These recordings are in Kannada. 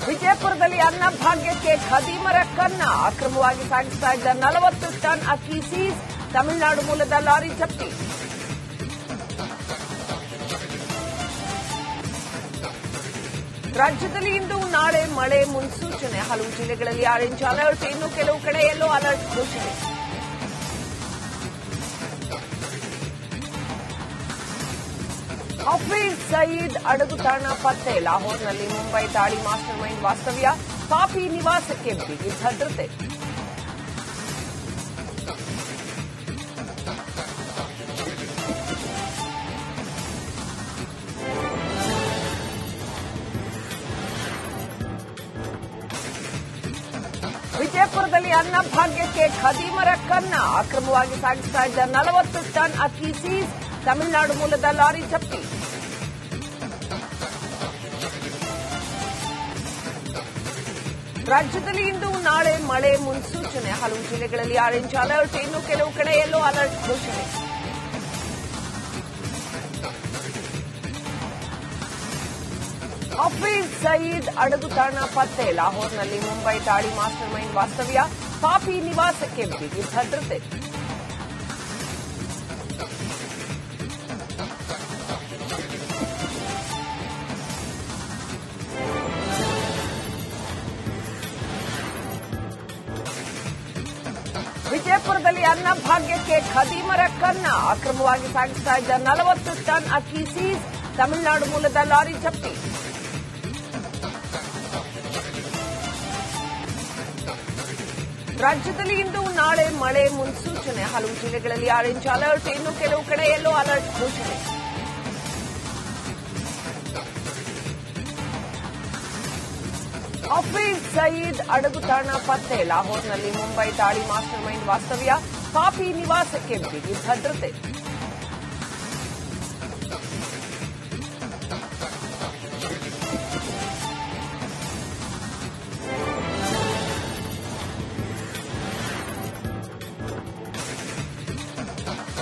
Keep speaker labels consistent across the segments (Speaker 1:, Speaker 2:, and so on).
Speaker 1: ವಿಜಯಪುರದಲ್ಲಿ ಅನ್ನಭಾಗ್ಯಕ್ಕೆ ಖದೀಮರ ಕನ್ನ ಅಕ್ರಮವಾಗಿ ಸಾಗಿಸ್ತಾ ಇದ್ದ 40 ಟನ್ ಅಕ್ಕಿ ಸೀಸ್, ತಮಿಳುನಾಡು ಮೂಲದ ಲಾರಿ ಜಪ್ತಿ. ರಾಜ್ಯದಲ್ಲಿ ಇಂದು ನಾಳೆ ಮಳೆ ಮುನ್ಸೂಚನೆ, ಹಲವು ಜಿಲ್ಲೆಗಳಲ್ಲಿ ಆರೆಂಜ್ ಅಲರ್ಟ್, ಇನ್ನು ಕೆಲವು ಕಡೆ ಯೆಲ್ಲೋ ಅಲರ್ಟ್ ಘೋಷಣೆ. ಹಫೀಜ್ ಸಯೀದ್ ಅಡಗುತಾಣ ಪತ್ತೆ, ಲಾಹೋರ್ನಲ್ಲಿ ಮುಂಬೈ ದಾಳಿ ಮಾಸ್ಟರ್ ಮೈಂಡ್ ವಾಸ್ತವ್ಯ, ಪಾಪಿ ನಿವಾಸಕ್ಕೆ ಬಿಗಿ ಭದ್ರತೆ. ವಿಜಯಪುರದಲ್ಲಿ ಅನ್ನಭಾಗ್ಯಕ್ಕೆ ಖದೀಮರ ಕನ್ನ ಅಕ್ರಮವಾಗಿ ಸಾಗಿಸ್ತಾ ಇದ್ದ 40 ಟನ್ ಅಕ್ಕಿ ಸೀಸ್, ತಮಿಳುನಾಡು ಮೂಲದ ಲಾರಿ ಜಪ್ತಿ. ರಾಜ್ಯದಲ್ಲಿ ಇಂದು ನಾಳೆ ಮಳೆ ಮುನ್ಸೂಚನೆ, ಹಲವು ಜಿಲ್ಲೆಗಳಲ್ಲಿ ಆರೆಂಜ್ ಅಲರ್ಟ್, ಇನ್ನು ಕೆಲವು ಕಡೆ ಯೆಲ್ಲೋ ಅಲರ್ಟ್ ಘೋಷಣೆ. ಹಫೀಜ್ ಸಯೀದ್ ಅಡಗುತಾಣ ಪತ್ತೆ, ಲಾಹೋರ್ನಲ್ಲಿ ಮುಂಬೈ ದಾಳಿ ಮಾಸ್ಟರ್ ಮೈಂಡ್ ವಾಸ್ತವ್ಯ, ಪಾಪಿ ನಿವಾಸಕ್ಕೆ ಬಿಗಿ ಭದ್ರತೆ. ವಿಜಯಪುರದಲ್ಲಿ ಅನ್ನಭಾಗ್ಯಕ್ಕೆ ಖದೀಮರ ಕನ್ನ ಅಕ್ರಮವಾಗಿ ಸಾಗಿಸ್ತಾ ಇದ್ದ 40 ಟನ್ ಅಕ್ಕಿ ಸೀಸ್, ತಮಿಳುನಾಡು ಮೂಲದ ಲಾರಿ ಜಪ್ತಿ. ರಾಜ್ಯದಲ್ಲಿ ಇಂದು ನಾಳೆ ಮಳೆ ಮುನ್ಸೂಚನೆ, ಹಲವು ಜಿಲ್ಲೆಗಳಲ್ಲಿ ಆರೆಂಜ್ ಅಲರ್ಟ್, ಇನ್ನು ಕೆಲವು ಕಡೆ ಯೆಲ್ಲೋ ಅಲರ್ಟ್ ಘೋಷಣೆ. ಹಫೀಜ್ ಸಯೀದ್ ಅಡಗುತಾಣ ಪತ್ತೆ, ಲಾಹೋರ್ನಲ್ಲಿ ಮುಂಬೈ ದಾಳಿ ಮಾಸ್ಟರ್ ಮೈಂಡ್ ವಾಸ್ತವ್ಯ, ಪಾಪಿ ನಿವಾಸಕ್ಕೆ ಬಿಗಿ ಭದ್ರತೆ.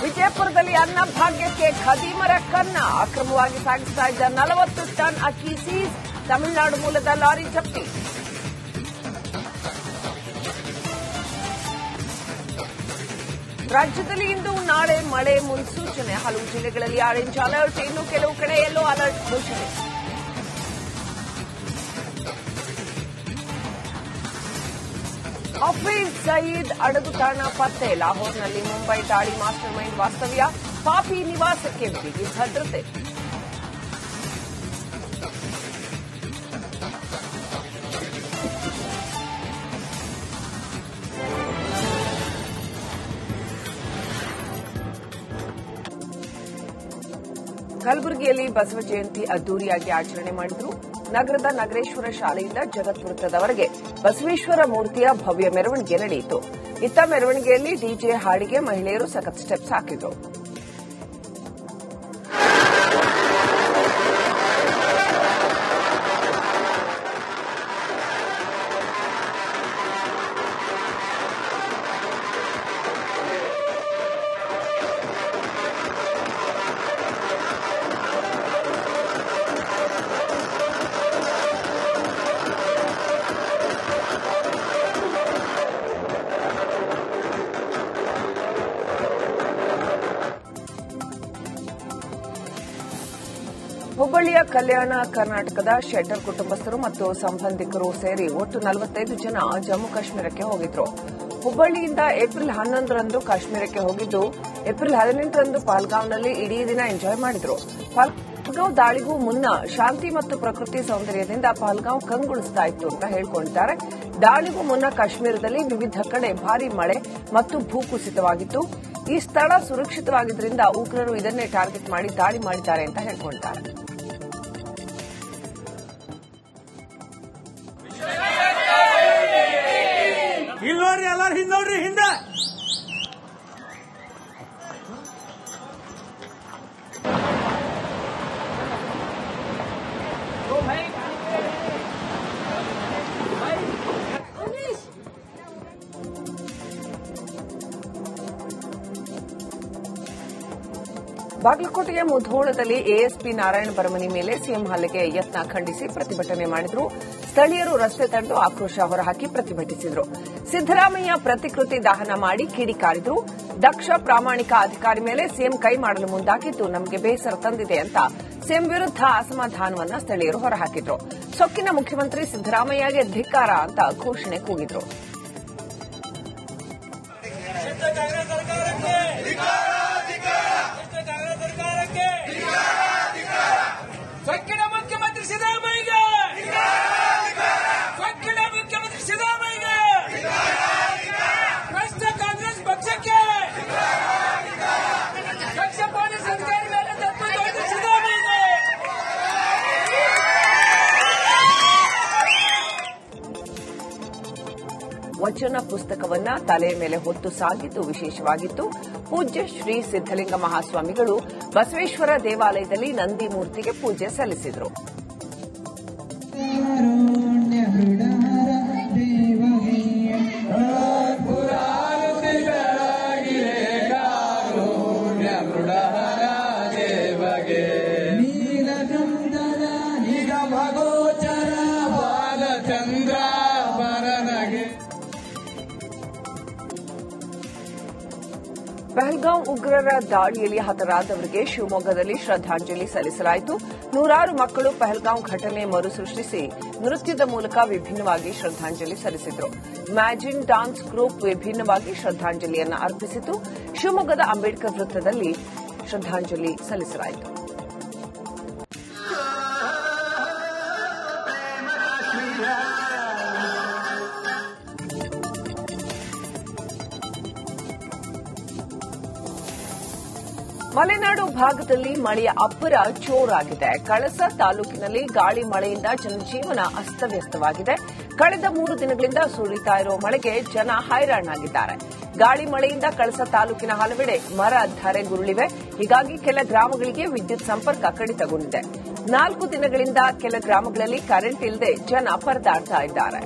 Speaker 1: ವಿಜಯಪುರದಲ್ಲಿ ಅನ್ನಭಾಗ್ಯಕ್ಕೆ ಖದೀಮರ ಕನ್ನ ಅಕ್ರಮವಾಗಿ ಸಾಗಿಸ್ತಾ ಇದ್ದ 40 ಟನ್ ಅಕ್ಕಿ ಸೀಸ್, ತಮಿಳುನಾಡು ಮೂಲದ ಲಾರಿ ಜಪ್ತಿ. ರಾಜ್ಯದಲ್ಲಿ ಇಂದು ನಾಳೆ ಮಳೆ ಮುನ್ಸೂಚನೆ, ಹಲವು ಜಿಲ್ಲೆಗಳಲ್ಲಿ ಆರೆಂಜ್ ಅಲರ್ಟ್, ಇನ್ನು ಕೆಲವು ಕಡೆ ಯೆಲ್ಲೋ ಅಲರ್ಟ್ ಘೋಷಣೆ. ಹಫೀಜ್ ಸಯೀದ್ ಅಡಗುತಾಣ ಪತ್ತೆ, ಲಾಹೋರ್ನಲ್ಲಿ ಮುಂಬೈ ದಾಳಿ ಮಾಸ್ಟರ್ ಮೈಂಡ್ ವಾಸ್ತವ್ಯ, ಪಾಪಿ ನಿವಾಸಕ್ಕೆ ಬಿಗಿ ಭದ್ರತೆ. ಕಲಬುರಗಿಯಲ್ಲಿ ಬಸವ ಜಯಂತಿ ಅದ್ದೂರಿಯಾಗಿ ಆಚರಣೆ ಮಾಡಿದ್ರು. ನಗರದ ನಗರೇಶ್ವರ ಶಾಲೆಯಿಂದ ಜಗತ್ವೃತ್ತದವರೆಗೆ ಬಸವೇಶ್ವರ ಮೂರ್ತಿಯ ಭವ್ಯ ಮೆರವಣಿಗೆ ನಡೆಯಿತು. ಇತ್ತ ಮೆರವಣಿಗೆಯಲ್ಲಿ ಡಿಜೆ ಹಾಡಿಗೆ ಮಹಿಳೆಯರು ಸಖತ್ ಸ್ಟೆಪ್ಸ್ ಹಾಕಿದ್ರು. ಹುಬ್ಬಳ್ಳಿಯ ಕಲ್ಯಾಣ ಕರ್ನಾಟಕದ ಶೆಟ್ಟರ್ ಕುಟುಂಬಸ್ಥರು ಮತ್ತು ಸಂಬಂಧಿಕರು ಸೇರಿ ಒಟ್ಟು 45 ಜನ ಜಮ್ಮು ಕಾಶ್ಮೀರಕ್ಕೆ ಹೋಗಿದ್ರು. ಹುಬ್ಬಳ್ಳಿಯಿಂದ ಏಪ್ರಿಲ್ 11ರಂದು ಕಾಶ್ಮೀರಕ್ಕೆ ಹೋಗಿದ್ದು, ಏಪ್ರಿಲ್ 18ರಂದು ಪಾಲ್ಗಾಂವ್ನಲ್ಲಿ ಇಡೀ ದಿನ ಎಂಜಾಯ್ ಮಾಡಿದ್ರು. ಪಾಲ್ಗಾಂವ್ ದಾಳಿಗೂ ಮುನ್ನ ಶಾಂತಿ ಮತ್ತು ಪ್ರಕೃತಿ ಸೌಂದರ್ಯದಿಂದ ಪಾಲ್ಗಾಂವ್ ಕಂಗೊಳಿಸ್ತಾ ಇತ್ತು ಅಂತ ಹೇಳಿಕೊಂಡಿದ್ದಾರೆ. ದಾಳಿಗೂ ಮುನ್ನ ಕಾಶ್ಮೀರದಲ್ಲಿ ವಿವಿಧ ಕಡೆ ಭಾರೀ ಮಳೆ ಮತ್ತು ಭೂಕುಸಿತವಾಗಿತ್ತು. ಈ ಸ್ಥಳ ಸುರಕ್ಷಿತವಾಗಿದ್ದರಿಂದ ಉಗ್ರರು ಇದನ್ನೇ ಟಾರ್ಗೆಟ್ ಮಾಡಿ ದಾಳಿ ಮಾಡಿದ್ದಾರೆ ಅಂತ ಹೇಳಿಕೊಂಡಿದ್ದಾರೆ.
Speaker 2: ಇಲ್ಲೋಡ್ರಿ ಎಲ್ಲಾರು ಹಿಂದೋಡ್ರಿ ಹಿಂದೆ
Speaker 1: ಬಾಗಲಕೋಟೆಯ ಮುಧೋಳದಲ್ಲಿ ಎಎಸ್ಪಿ ನಾರಾಯಣ ಬರಮನಿ ಮೇಲೆ ಸಿಎಂ ಹಲ್ಲೆಗೆ ಯತ್ನ ಖಂಡಿಸಿ ಪ್ರತಿಭಟನೆ ಮಾಡಿದರು. ಸ್ಥಳೀಯರು ರಸ್ತೆ ತಡೆದು ಆಕ್ರೋಶ ಹೊರಹಾಕಿ ಪ್ರತಿಭಟಿಸಿದರು. ಸಿದ್ದರಾಮಯ್ಯ ಪ್ರತಿಕೃತಿ ದಹನ ಮಾಡಿ ಕಿಡಿಕಾರಿದರು. ದಕ್ಷ ಪ್ರಾಮಾಣಿಕ ಅಧಿಕಾರಿ ಮೇಲೆ ಸಿಎಂ ಕೈ ಮಾಡಲು ಮುಂದಾಗಿದ್ದು ನಮಗೆ ಬೇಸರ ತಂದಿದೆ ಅಂತ ಸಿಎಂ ವಿರುದ್ಧ ಅಸಮಾಧಾನವನ್ನ ಸ್ಥಳೀಯರು ಹೊರಹಾಕಿದ್ರು. ಸೊಕ್ಕಿನ ಮುಖ್ಯಮಂತ್ರಿ ಸಿದ್ದರಾಮಯ್ಯಗೆ ಧಿಕ್ಕಾರ ಅಂತ ಘೋಷಣೆ ಕೂಗಿದ್ರು.
Speaker 2: ಸೊಕ್ಕಿನ ಮುಖ್ಯಮಂತ್ರಿ ಸಿದ್ದರಾಮಯ್ಯಗೆ, ಸೊಕ್ಕಿನ ಮುಖ್ಯಮಂತ್ರಿ ಸಿದ್ದರಾಮಯ್ಯಗೆ, ಭ್ರಷ್ಟ ಕಾಂಗ್ರೆಸ್ ಪಕ್ಷಕ್ಕೆ, ದಕ್ಷ ಪೊಲೀಸ್ ಅಧಿಕಾರಿ ಮೇಲೆ ತಪ್ಪು ತೋರಿದ ಸಿದ್ದರಾಮಯ್ಯಗೆ.
Speaker 1: ವಚನ ಪುಸ್ತಕವನ್ನ ತಲೆಯ ಮೇಲೆ ಹೊತ್ತು ಸಾಗಿದ್ದು ವಿಶೇಷವಾಗಿತ್ತು. ಪೂಜ್ಯ ಶ್ರೀ ಸಿದ್ದಲಿಂಗ ಮಹಾಸ್ವಾಮಿಗಳು ಬಸವೇಶ್ವರ ದೇವಾಲಯದಲ್ಲಿ ನಂದಿ ಮೂರ್ತಿಗೆ ಪೂಜೆ ಸಲ್ಲಿಸಿದರು. ಪಹಲ್ಗಾಂವ್ ಉಗ್ರರ ದಾಳಿಯಲ್ಲಿ ಹತರಾದವರಿಗೆ ಶಿವಮೊಗ್ಗದಲ್ಲಿ ಶ್ರದ್ದಾಂಜಲಿ ಸಲ್ಲಿಸಲಾಯಿತು. ನೂರಾರು ಮಕ್ಕಳು ಪಹಲ್ಗಾಂವ್ ಘಟನೆ ಮರುಸೃಷ್ಟಿಸಿ ನೃತ್ಯದ ಮೂಲಕ ವಿಭಿನ್ನವಾಗಿ ಶ್ರದ್ದಾಂಜಲಿ ಸಲ್ಲಿಸಿದರು. ಮ್ಯಾಜಿನ್ ಡಾನ್ಸ್ ಗ್ರೂಪ್ ವಿಭಿನ್ನವಾಗಿ ಶ್ರದ್ದಾಂಜಲಿಯನ್ನು ಅರ್ಪಿಸಿತು. ಶಿವಮೊಗ್ಗದ ಅಂಬೇಡ್ಕರ್ ವೃತ್ತದಲ್ಲಿ ಶ್ರದ್ದಾಂಜಲಿ ಸಲ್ಲಿಸಲಾಯಿತು. ಮಲೆನಾಡು ಭಾಗದಲ್ಲಿ ಮಳೆಯ ಅಬ್ಬರ ಜೋರಾಗಿದೆ. ಕಳಸ ತಾಲೂಕಿನಲ್ಲಿ ಗಾಳಿ ಮಳೆಯಿಂದ ಜನಜೀವನ ಅಸ್ತವ್ಯಸ್ತವಾಗಿದೆ. ಕಳೆದ 3 ದಿನಗಳಿಂದ ಸುರಿತಾ ಇರುವ ಮಳೆಗೆ ಜನ ಹೈರಾಣಾಗಿದ್ದಾರೆ. ಗಾಳಿ ಮಳೆಯಿಂದ ಕಳಸ ತಾಲೂಕಿನ ಹಲವೆಡೆ ಮರ ಧರೆಗುರುಳಿವೆ. ಹೀಗಾಗಿ ಕೆಲ ಗ್ರಾಮಗಳಿಗೆ ವಿದ್ಯುತ್ ಸಂಪರ್ಕ ಕಡಿತಗೊಂಡಿದೆ. 4 ದಿನಗಳಿಂದ ಕೆಲ ಗ್ರಾಮಗಳಲ್ಲಿ ಕರೆಂಟ್ ಇಲ್ಲದೆ ಜನ ಪರದಾಡ್ತಾ ಇದ್ದಾರೆ.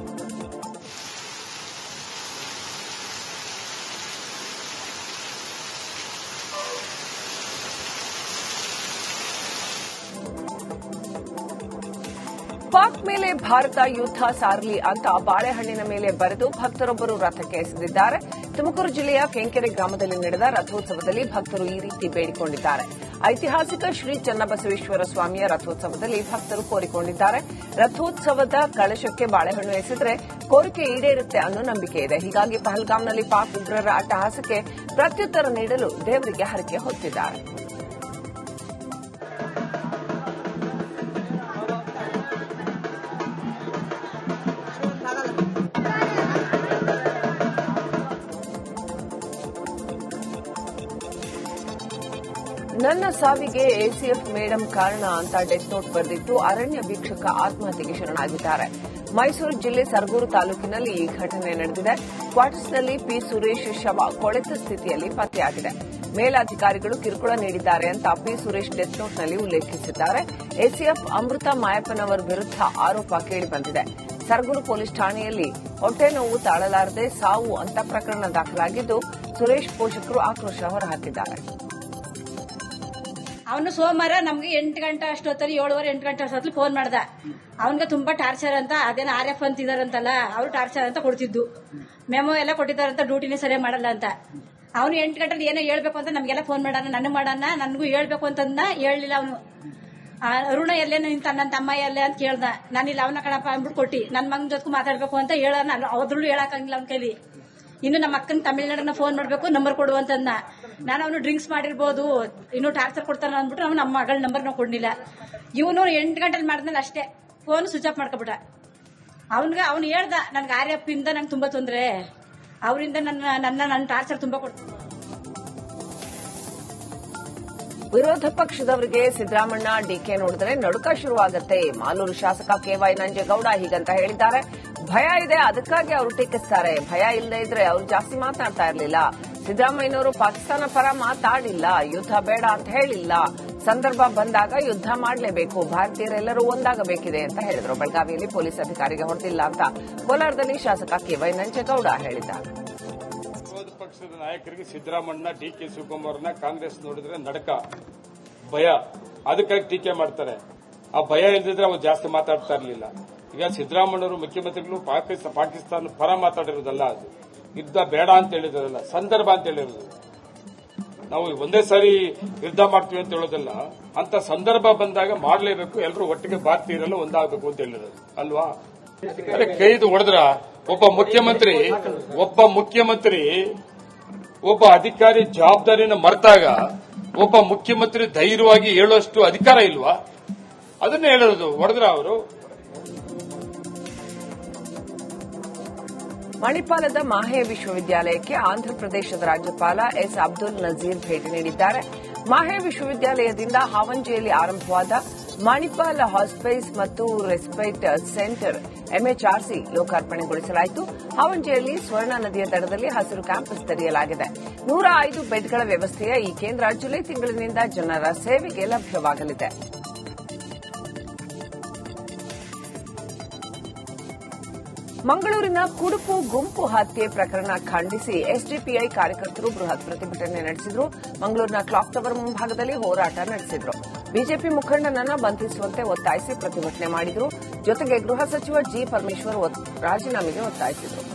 Speaker 1: ಪಾಕ್ ಮೇಲೆ ಭಾರತ ಯುದ್ಧ ಸಾರಲಿ ಅಂತ ಬಾಳೆಹಣ್ಣಿನ ಮೇಲೆ ಬರೆದು ಭಕ್ತರೊಬ್ಬರು ರಥಕ್ಕೆ ಎಸೆದಿದ್ದಾರೆ. ತುಮಕೂರು ಜಿಲ್ಲೆಯ ಕೆಂಕೆರೆ ಗ್ರಾಮದಲ್ಲಿ ನಡೆದ ರಥೋತ್ಸವದಲ್ಲಿ ಭಕ್ತರು ಈ ರೀತಿ ಬೇಡಿಕೊಂಡಿದ್ದಾರೆ. ಐತಿಹಾಸಿಕ ಶ್ರೀ ಚನ್ನಬಸವೇಶ್ವರ ಸ್ವಾಮಿಯ ರಥೋತ್ಸವದಲ್ಲಿ ಭಕ್ತರು ಕೋರಿಕೊಂಡಿದ್ದಾರೆ. ರಥೋತ್ಸವದ ಕಳಶಕ್ಕೆ ಬಾಳೆಹಣ್ಣು ಎಸೆದರೆ ಕೋರಿಕೆ ಈಡೇರುತ್ತೆ ಅನ್ನೋ ನಂಬಿಕೆ ಇದೆ. ಹೀಗಾಗಿ ಪಹಲ್ಗಾಂವ್ನಲ್ಲಿ ಪಾಕ್ ಉಗ್ರರ ಅಟ್ಟಹಾಸಕ್ಕೆ ಪ್ರತ್ಯುತ್ತರ ನೀಡಲು ದೇವರಿಗೆ ಹರಕೆ ಹೊತ್ತಿದ್ದಾರೆ. ನನ್ನ ಸಾವಿಗೆ ಎಸಿಎಫ್ ಮೇಡಂ ಕಾರಣ ಅಂತ ಡೆತ್ ನೋಟ್ ಬರೆದಿದ್ದು ಅರಣ್ಯ ವೀಕ್ಷಕ ಆತ್ಮಹತ್ಯೆಗೆ ಶರಣಾಗಿದ್ದಾರೆ. ಮೈಸೂರು ಜಿಲ್ಲೆ ಸರಗೂರು ತಾಲೂಕಿನಲ್ಲಿ ಈ ಘಟನೆ ನಡೆದಿದೆ. ಕ್ವಾರ್ಟರ್ಸ್ನಲ್ಲಿ ಪಿ ಸುರೇಶ್ ಶವ ಕೊಳೆತ ಸ್ಥಿತಿಯಲ್ಲಿ ಪತ್ತೆಯಾಗಿದೆ. ಮೇಲಾಧಿಕಾರಿಗಳು ಕಿರುಕುಳ ನೀಡಿದ್ದಾರೆ ಅಂತ ಪಿ ಸುರೇಶ್ ಡೆತ್ ನೋಟ್ನಲ್ಲಿ ಉಲ್ಲೇಖಿಸಿದ್ದಾರೆ. ಎಸಿಎಫ್ ಅಮೃತ ಮಾಯಪ್ಪನವರ ವಿರುದ್ಧ ಆರೋಪ ಕೇಳಿಬಂದಿದೆ. ಸರಗೂರು ಪೊಲೀಸ್ ಠಾಣೆಯಲ್ಲಿ ಹೊಟ್ಟೆ ನೋವು ತಾಳಲಾರದೆ ಸಾವು ಅಂತ ಪ್ರಕರಣ ದಾಖಲಾಗಿದ್ದು ಸುರೇಶ್ ಪೋಷಕರು ಆಕ್ರೋಶ ಹೊರಹಾಕಿದ್ದಾರೆ.
Speaker 3: ಅವನು ಸೋಮವಾರ ನಮ್ಗೆ 8 ಗಂಟೆ ಅಷ್ಟೊತ್ತಲ್ಲಿ 7:30 8 ಗಂಟೆ ಅಷ್ಟೊತ್ತಲ್ಲಿ ಫೋನ್ ಮಾಡ್ದ. ಅವನ್ಗೆ ತುಂಬಾ ಟಾರ್ಚರ್ ಅಂತ ಅದೇನೋ RF ಅಂತಿದಾರಂತಲ್ಲ ಅವ್ರು ಟಾರ್ಚರ್ ಅಂತ ಕೊಡ್ತಿದ್ದು. ಮೆಮೊ ಎಲ್ಲ ಕೊಟ್ಟಿದ್ದಾರಂತ ಡ್ಯೂಟಿನೇ ಸರಿಯಾಗಿ ಮಾಡಲ್ಲ ಅಂತ. ಅವನು 8 ಗಂಟೆಲಿ ಏನೋ ಹೇಳ್ಬೇಕು ಅಂತ ನಮ್ಗೆಲ್ಲ ಫೋನ್ ಮಾಡಾನ, ನನಗೆ ಮಾಡಾನ, ನನಗೂ ಹೇಳ್ಬೇಕು ಅಂತಂದ. ಹೇಳಲಿಲ್ಲ ಅವನು. ಅರುಣ ಎಲ್ಲೇ ನಿಂತ ನನ್ನ ತಮ್ಮ ಎಲ್ಲೇ ಅಂತ ಕೇಳ್ದ. ನಾನಿಲ್ಲ ಅವನ ಕಣಪ್ಪ ಅಂದ್ಬಿಟ್ಟು ಕೊಟ್ಟಿ ನನ್ನ ಮಗನ ಜೊತೆ ಮಾತಾಡ್ಬೇಕು ಅಂತ ಹೇಳೋಣ. ಅದ್ರಲ್ಲೂ ಹೇಳಕ್ಕಾಗಿಲ್ಲ ಅವನ ಕೈಲಿ. ಇನ್ನು ನಮ್ಮ ಅಕ್ಕನ ತಮಿಳ್ನಾಡನ್ನ ಫೋನ್ ಮಾಡ್ಬೇಕು, ನಂಬರ್ ಕೊಡು ಅಂತಂದ. ನಾನು ಅವನು ಡ್ರಿಂಕ್ಸ್ ಮಾಡಿರ್ಬೋದು, ಇನ್ನು ಟಾರ್ಚರ್ ಕೊಡ್ತಾನ ಅಂದ್ಬಿಟ್ಟು ಅವ್ನು ನಮ್ಮ ಮಗಳ ನಂಬರ್ ನಾವು ಕೊಡ್ಲಿಲ್ಲ. ಇವನು 8 ಗಂಟೆಲಿ ಮಾಡಿದ್ಮೇಲೆ ಅಷ್ಟೇ ಫೋನ್ ಸ್ವಿಚ್ ಆಫ್ ಮಾಡ್ಕೊಬಿಟ್ಟ. ಅವ್ನು ಹೇಳ್ದ, ನನ್ಗೆ RF ಇಂದ ನಂಗೆ ತುಂಬಾ ತೊಂದರೆ, ಅವರಿಂದ ನನ್ನ ಟಾರ್ಚರ್ ತುಂಬಾ ಕೊಡ್ತಾರೆ.
Speaker 1: ವಿರೋಧ ಪಕ್ಷದವರಿಗೆ ಸಿದ್ದರಾಮಣ್ಣ ಡಿಕೆ ನೋಡಿದ್ರೆ ನಡುಕ ಶುರುವಾಗುತ್ತೆ. ಮಾಲೂರು ಶಾಸಕ KY ನಂಜೇಗೌಡ ಹೀಗಂತ ಹೇಳಿದ್ದಾರೆ. ಭಯ ಇದೆ, ಅದಕ್ಕಾಗಿ ಅವರು ಟೀಕಿಸ್ತಾರೆ. ಭಯ ಇಲ್ಲದೆ ಇದ್ರೆ ಅವರು ಜಾಸ್ತಿ ಮಾತನಾಡ್ತಾ ಇರಲಿಲ್ಲ. ಸಿದ್ದರಾಮಯ್ಯನವರು ಪಾಕಿಸ್ತಾನ ಪರ ಮಾತಾಡಿಲ್ಲ, ಯುದ್ಧ ಬೇಡ ಅಂತ ಹೇಳಿಲ್ಲ. ಸಂದರ್ಭ ಬಂದಾಗ ಯುದ್ಧ ಮಾಡಲೇಬೇಕು, ಭಾರತೀಯರೆಲ್ಲರೂ ಒಂದಾಗಬೇಕಿದೆ ಅಂತ ಹೇಳಿದರು. ಬೆಳಗಾವಿಯಲ್ಲಿ ಪೊಲೀಸ್ ಅಧಿಕಾರಿಗೆ ಹೊಡೆದಿಲ್ಲ ಅಂತ ಕೋಲಾರದಲ್ಲಿ ಶಾಸಕ KY ನಂಜೇಗೌಡ ಹೇಳಿದ್ದಾರೆ.
Speaker 4: ವಿರೋಧ ಪಕ್ಷದ ನಾಯಕರಿಗೆ ಸಿದ್ದರಾಮಣ್ಣ DK ಶಿವಕುಮಾರ್ನ ಕಾಂಗ್ರೆಸ್ ನೋಡಿದ್ರೆ ನಡಕ. ಭಯ, ಅದಕ್ಕಾಗಿ ಟೀಕೆ ಮಾಡ್ತಾರೆ. ಆ ಭಯ ಇಲ್ದಿದ್ರೆ ಅವ್ರು ಜಾಸ್ತಿ ಮಾತಾಡ್ತಾ ಇರಲಿಲ್ಲ. ಈಗ ಸಿದ್ದರಾಮಯ್ಯವರು ಮುಖ್ಯಮಂತ್ರಿಗಳು ಪಾಕಿಸ್ತಾನ ಪರ ಮಾತಾಡಿರೋದಲ್ಲ, ಅದು ಯುದ್ಧ ಬೇಡ ಅಂತ ಹೇಳಿರೋದಲ್ಲ, ಸಂದರ್ಭ ಅಂತ ಹೇಳಿರೋದು. ನಾವು ಒಂದೇ ಸಾರಿ ಯುದ್ಧ ಮಾಡ್ತೀವಿ ಅಂತ ಹೇಳೋದಲ್ಲ, ಅಂತ ಸಂದರ್ಭ ಬಂದಾಗ ಮಾಡಲೇಬೇಕು, ಎಲ್ಲರೂ ಒಟ್ಟಿಗೆ ಭಾರತೀಯರೆಲ್ಲ ಒಂದಾಗಬೇಕು ಅಂತ ಹೇಳಿರೋದು ಅಲ್ವಾ. ಕೈದು ಹೊಡೆದ್ರ ಒಬ್ಬ ಮುಖ್ಯಮಂತ್ರಿ ಒಬ್ಬ ಅಧಿಕಾರಿ ಜವಾಬ್ದಾರಿನ ಮರೆತಾಗ ಒಬ್ಬ ಮುಖ್ಯಮಂತ್ರಿ ಧೈರ್ಯವಾಗಿ ಹೇಳುವಷ್ಟು ಅಧಿಕಾರ ಇಲ್ವಾ? ಅದನ್ನೇ ಹೇಳೋದು. ಹೊಡೆದ್ರ ಅವರು.
Speaker 1: ಮಣಿಪಾಲದ ಮಾಹೆ ವಿಶ್ವವಿದ್ಯಾಲಯಕ್ಕೆ ಆಂಧ್ರಪ್ರದೇಶದ ರಾಜ್ಯಪಾಲ ಎಸ್ ಅಬ್ದುಲ್ ನಜೀರ್ ಭೇಟಿ ನೀಡಿದ್ದಾರೆ. ಮಾಹೆ ವಿಶ್ವವಿದ್ಯಾಲಯದಿಂದ ಹಾವಂಜೆಯಲ್ಲಿ ಆರಂಭವಾದ ಮಣಿಪಾಲ್ ಹಾಸ್ಪೈಸ್ ಮತ್ತು ರೆಸ್ಪೈಟ್ ಸೆಂಟರ್ ಎಂಎಚ್ಆರ್ಸಿ ಲೋಕಾರ್ಪಣೆಗೊಳಿಸಲಾಯಿತು. ಹಾವಂಜೆಯಲ್ಲಿ ಸ್ವರ್ಣ ನದಿಯ ದಡದಲ್ಲಿ ಹಸಿರು ಕ್ಯಾಂಪಸ್ ತೆರೆಯಲಾಗಿದೆ. 105 ಬೆಡ್ಗಳ ವ್ಯವಸ್ಥೆಯ ಈ ಕೇಂದ್ರ ಜುಲೈ ತಿಂಗಳಿನಿಂದ ಜನರ ಸೇವೆಗೆ ಲಭ್ಯವಾಗಲಿದೆ. ಮಂಗಳೂರಿನ ಕುಡುಪು ಗುಂಪು ಹತ್ಯೆ ಪ್ರಕರಣ ಖಂಡಿಸಿ ಎಸ್ಡಿಪಿಐ ಕಾರ್ಯಕರ್ತರು ಬೃಹತ್ ಪ್ರತಿಭಟನೆ ನಡೆಸಿದರು. ಮಂಗಳೂರಿನ ಕ್ಲಾಕ್ ಟವರ್ ಮುಂಭಾಗದಲ್ಲಿ ಹೋರಾಟ ನಡೆಸಿದರು. ಬಿಜೆಪಿ ಮುಖಂಡನನ್ನು ಬಂಧಿಸುವಂತೆ ಒತ್ತಾಯಿಸಿ ಪ್ರತಿಭಟನೆ ಮಾಡಿದರು. ಜೊತೆಗೆ ಗೃಹ ಸಚಿವ ಜಿ ಪರಮೇಶ್ವರ್ ರಾಜೀನಾಮೆಗೆ ಒತ್ತಾಯಿಸಿದರು.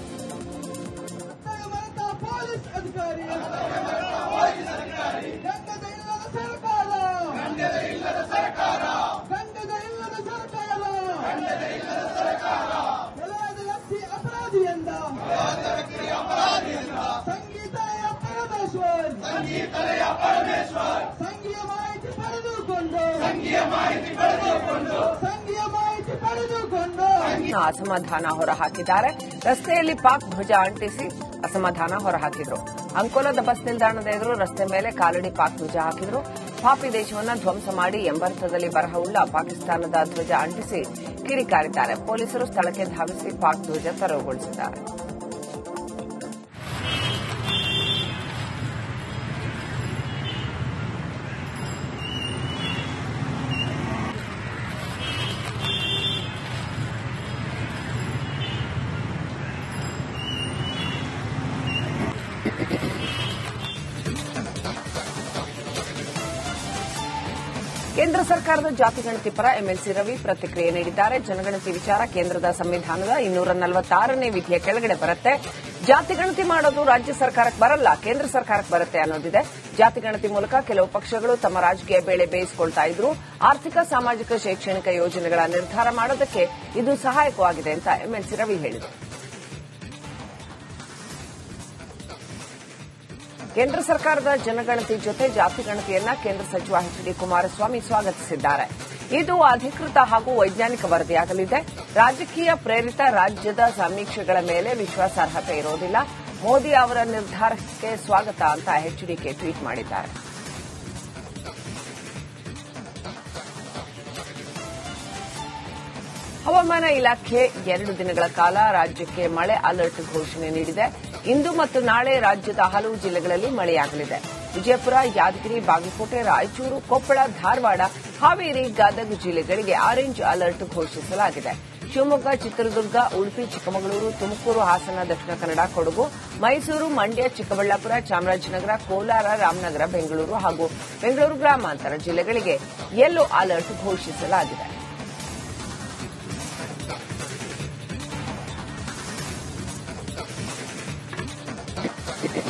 Speaker 1: ಅಸಮಾಧಾನ ಹೊರಹಾಕಿದ್ದಾರೆ. ರಸ್ತೆಯಲ್ಲಿ ಪಾಕ್ ಧ್ವಜ ಅಂಟಿಸಿ ಅಸಮಾಧಾನ ಹೊರಹಾಕಿದ್ರು. ಅಂಕೋಲದ ಬಸ್ ನಿಲ್ದಾಣದ ಎದುರು ರಸ್ತೆ ಮೇಲೆ ಕಾಲಡಿ ಪಾಕ್ ಧ್ವಜ ಹಾಕಿದ್ರು. ಪಾಪಿ ದೇಶವನ್ನು ಧ್ವಂಸ ಮಾಡಿ ಎಂಬರ್ಥದಲ್ಲಿ ಬರಹವುಳ್ಳ ಪಾಕಿಸ್ತಾನದ ಧ್ವಜ ಅಂಟಿಸಿ ಕಿಡಿಕಾರಿದ್ದಾರೆ. ಪೊಲೀಸರು ಸ್ಥಳಕ್ಕೆ ಧಾವಿಸಿ ಪಾಕ್ ಧ್ವಜ ತೆರವುಗೊಳಿಸಿದ್ದಾರೆ. ಕೇಂದ್ರ ಸರ್ಕಾರದ ಜಾತಿಗಣತಿ ಪರ ಎಂಎಲ್ಸಿ ರವಿ ಪ್ರತಿಕ್ರಿಯೆ ನೀಡಿದ್ದಾರೆ. ಜನಗಣತಿ ವಿಚಾರ ಕೇಂದ್ರದ ಸಂವಿಧಾನದ 246ನೇ ವಿಧಿಯ ಕೆಳಗಡೆ ಬರುತ್ತೆ. ಜಾತಿಗಣತಿ ಮಾಡೋದು ರಾಜ್ಯ ಸರ್ಕಾರಕ್ಕೆ ಬರಲ್ಲ, ಕೇಂದ್ರ ಸರ್ಕಾರಕ್ಕೆ ಬರುತ್ತೆ ಅನ್ನೋದಿದೆ. ಜಾತಿಗಣತಿ ಮೂಲಕ ಕೆಲವು ಪಕ್ಷಗಳು ತಮ್ಮ ರಾಜಕೀಯ ಬೇಳೆ ಬೇಯಿಸಿಕೊಳ್ತಾ ಇದ್ರು. ಆರ್ಥಿಕ, ಸಾಮಾಜಿಕ, ಶೈಕ್ಷಣಿಕ ಯೋಜನೆಗಳ ನಿರ್ಧಾರ ಮಾಡೋದಕ್ಕೆ ಇದು ಸಹಾಯಕವಾಗಿದೆ ಅಂತ ಎಂಎಲ್ಸಿ ರವಿ ಹೇಳಿದರು. ಕೇಂದ್ರ ಸರ್ಕಾರದ ಜನಗಣತಿ ಜೊತೆ ಜಾತಿಗಣತಿಯನ್ನ ಕೇಂದ್ರ ಸಚಿವ ಎಚ್ ಡಿ ಕುಮಾರಸ್ವಾಮಿ ಸ್ವಾಗತಿಸಿದ್ದಾರೆ. ಇದು ಅಧಿಕೃತ ಹಾಗೂ ವೈಜ್ಞಾನಿಕ ವರದಿಯಾಗಲಿದೆ. ರಾಜಕೀಯ ಪ್ರೇರಿತ ರಾಜ್ಯದ ಸಮೀಕ್ಷೆಗಳ ಮೇಲೆ ವಿಶ್ವಾಸಾರ್ಹತೆ ಇರೋದಿಲ್ಲ. ಮೋದಿ ಅವರ ನಿರ್ಧಾರಕ್ಕೆ ಸ್ವಾಗತ ಅಂತ ಎಚ್ಡಿಕೆ ಟ್ವೀಟ್ ಮಾಡಿದ್ದಾರೆ. ಹವಾಮಾನ ಇಲಾಖೆ 2 ದಿನಗಳ ಕಾಲ ರಾಜ್ಯಕ್ಕೆ ಮಳೆ ಅಲರ್ಟ್ ಘೋಷಣೆ ನೀಡಿದೆ. ಇಂದು ಮತ್ತು ನಾಳೆ ರಾಜ್ಯದ ಹಲವು ಜಿಲ್ಲೆಗಳಲ್ಲಿ ಮಳೆಯಾಗಲಿದೆ. ವಿಜಯಪುರ, ಯಾದಗಿರಿ, ಬಾಗಲಕೋಟೆ, ರಾಯಚೂರು, ಕೊಪ್ಪಳ, ಧಾರವಾಡ, ಹಾವೇರಿ, ಗದಗ ಜಿಲ್ಲೆಗಳಿಗೆ ಆರೆಂಜ್ ಅಲರ್ಟ್ ಘೋಷಿಸಲಾಗಿದೆ. ಶಿವಮೊಗ್ಗ, ಚಿತ್ರದುರ್ಗ, ಉಡುಪಿ, ಚಿಕ್ಕಮಗಳೂರು, ತುಮಕೂರು, ಹಾಸನ, ದಕ್ಷಿಣ ಕನ್ನಡ, ಕೊಡಗು, ಮೈಸೂರು, ಮಂಡ್ಯ, ಚಿಕ್ಕಬಳ್ಳಾಪುರ, ಚಾಮರಾಜನಗರ, ಕೋಲಾರ, ರಾಮನಗರ, ಬೆಂಗಳೂರು ಹಾಗೂ ಬೆಂಗಳೂರು ಗ್ರಾಮಾಂತರ ಜಿಲ್ಲೆಗಳಿಗೆ ಯೆಲ್ಲೋ ಅಲರ್ಟ್ ಘೋಷಿಸಲಾಗಿದೆ.